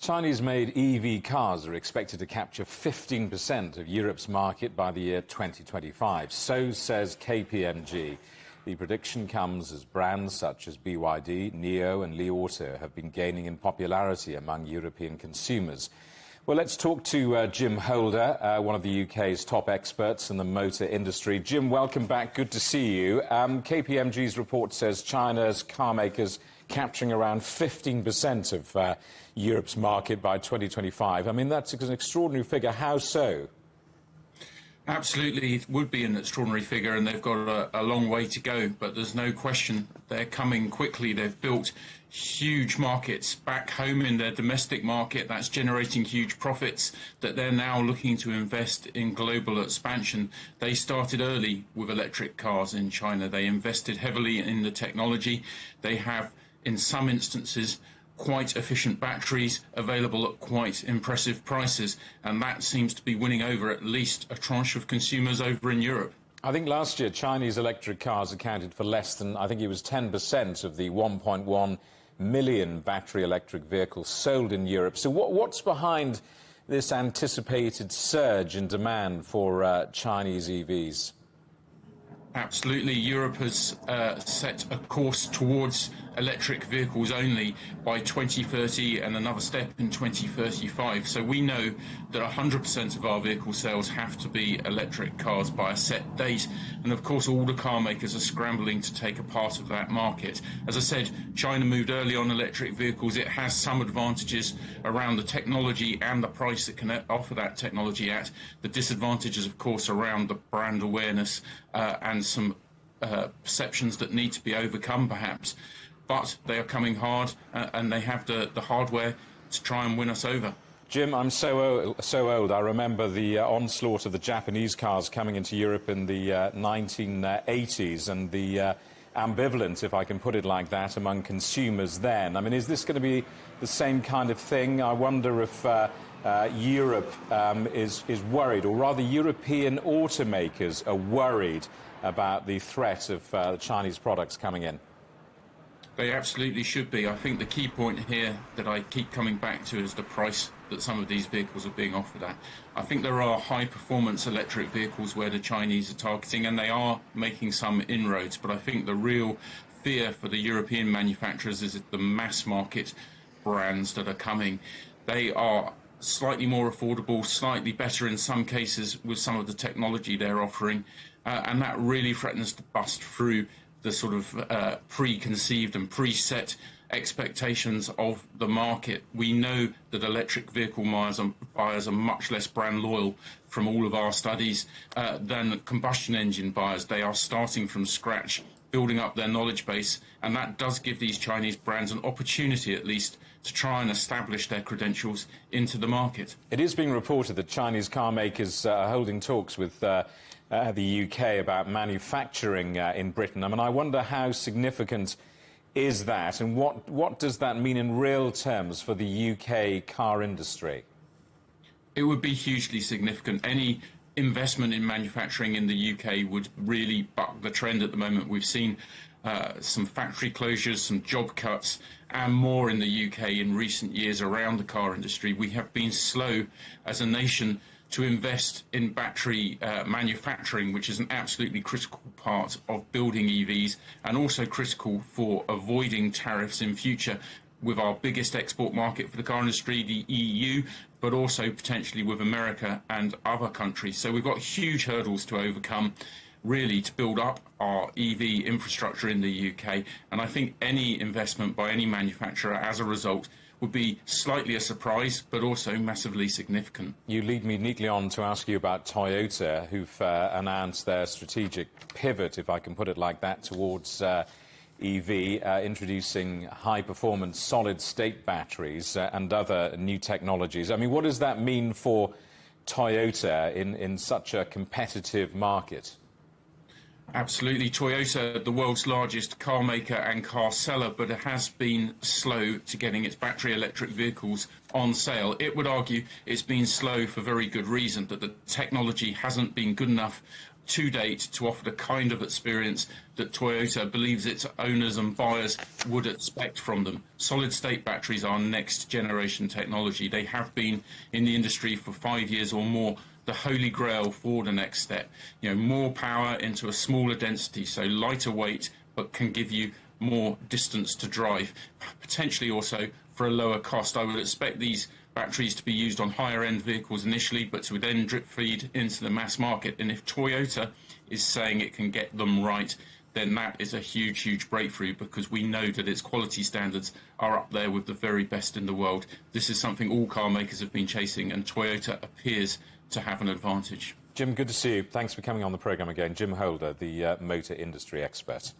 Chinese-made EV cars are expected to capture 15% of Europe's market by the year 2025. So says KPMG. The prediction comes as brands such as BYD, NIO and Li Auto have been gaining in popularity among European consumers. Well, let's talk to Jim Holder, one of the UK's top experts in the motor industry. Jim, welcome back. Good to see you. KPMG's report says China's car makers capturing around 15% of Europe's market by 2025. I mean, that's an extraordinary figure. How so? Absolutely, it would be an extraordinary figure, and they've got a long way to go, but there's no question they're coming quickly. They've built huge markets back home in their domestic market that's generating huge profits that they're now looking to invest in global expansion. They started early with electric cars in China. They invested heavily in the technology. They have, in some instances, quite efficient batteries available at quite impressive prices, and that seems to be winning over at least a tranche of consumers over in Europe. I think last year Chinese electric cars accounted for less than, I think it was 10% of the 1.1 million battery electric vehicles sold in Europe. So what's behind this anticipated surge in demand for Chinese EVs? Absolutely. Europe has set a course towards electric vehicles only by 2030 and another step in 2035. So we know that 100% of our vehicle sales have to be electric cars by a set date. And of course, all the car makers are scrambling to take a part of that market. As I said, China moved early on electric vehicles. It has some advantages around the technology and the price it can offer that technology at. The disadvantages, of course, around the brand awareness and some perceptions that need to be overcome, perhaps. But they are coming hard, and they have the hardware to try and win us over. Jim, I'm so old. I remember the onslaught of the Japanese cars coming into Europe in the 1980s and the ambivalence, if I can put it like that, among consumers then. I mean, is this going to be the same kind of thing? I wonder if Europe is worried, or rather European automakers are worried about the threat of the Chinese products coming in. They absolutely should be. I think the key point here that I keep coming back to is the price that some of these vehicles are being offered at. I think there are high-performance electric vehicles where the Chinese are targeting, and they are making some inroads, but I think the real fear for the European manufacturers is the mass-market brands that are coming. They are slightly more affordable, slightly better in some cases with some of the technology they're offering, and that really threatens to bust through the sort of preconceived and preset expectations of the market. We know that electric vehicle buyers are much less brand loyal from all of our studies than combustion engine buyers. They are starting from scratch, building up their knowledge base, and that does give these Chinese brands an opportunity, at least, to try and establish their credentials into the market. It is being reported that Chinese car makers are holding talks with the UK about manufacturing in Britain. I mean, I wonder how significant is that, and what does that mean in real terms for the UK car industry? It would be hugely significant. Any investment in manufacturing in the UK would really buck the trend at the moment. We've seen some factory closures, some job cuts, and more in the UK in recent years around the car industry. We have been slow as a nation to invest in battery manufacturing, which is an absolutely critical part of building EVs and also critical for avoiding tariffs in future with our biggest export market for the car industry, the EU, but also potentially with America and other countries. So we've got huge hurdles to overcome, really, to build up our EV infrastructure in the UK. And I think any investment by any manufacturer as a result would be slightly a surprise, but also massively significant. You lead me neatly on to ask you about Toyota, who've announced their strategic pivot, if I can put it like that, towards EV, introducing high-performance solid-state batteries and other new technologies. I mean, what does that mean for Toyota in such a competitive market? Absolutely. Toyota, the world's largest car maker and car seller, but it has been slow to getting its battery electric vehicles on sale. It would argue it's been slow for very good reason, that the technology hasn't been good enough to date to offer the kind of experience that Toyota believes its owners and buyers would expect from them. Solid-state batteries are next generation technology. They have been in the industry for 5 years or more, the holy grail for the next step. You know, more power into a smaller density, so lighter weight, but can give you more distance to drive, potentially also for a lower cost. I would expect these batteries to be used on higher end vehicles initially, but to then drip feed into the mass market. And if Toyota is saying it can get them right, then that is a huge, huge breakthrough, because we know that its quality standards are up there with the very best in the world. This is something all car makers have been chasing, and Toyota appears to have an advantage. Jim, good to see you. Thanks for coming on the programme again. Jim Holder, the motor industry expert.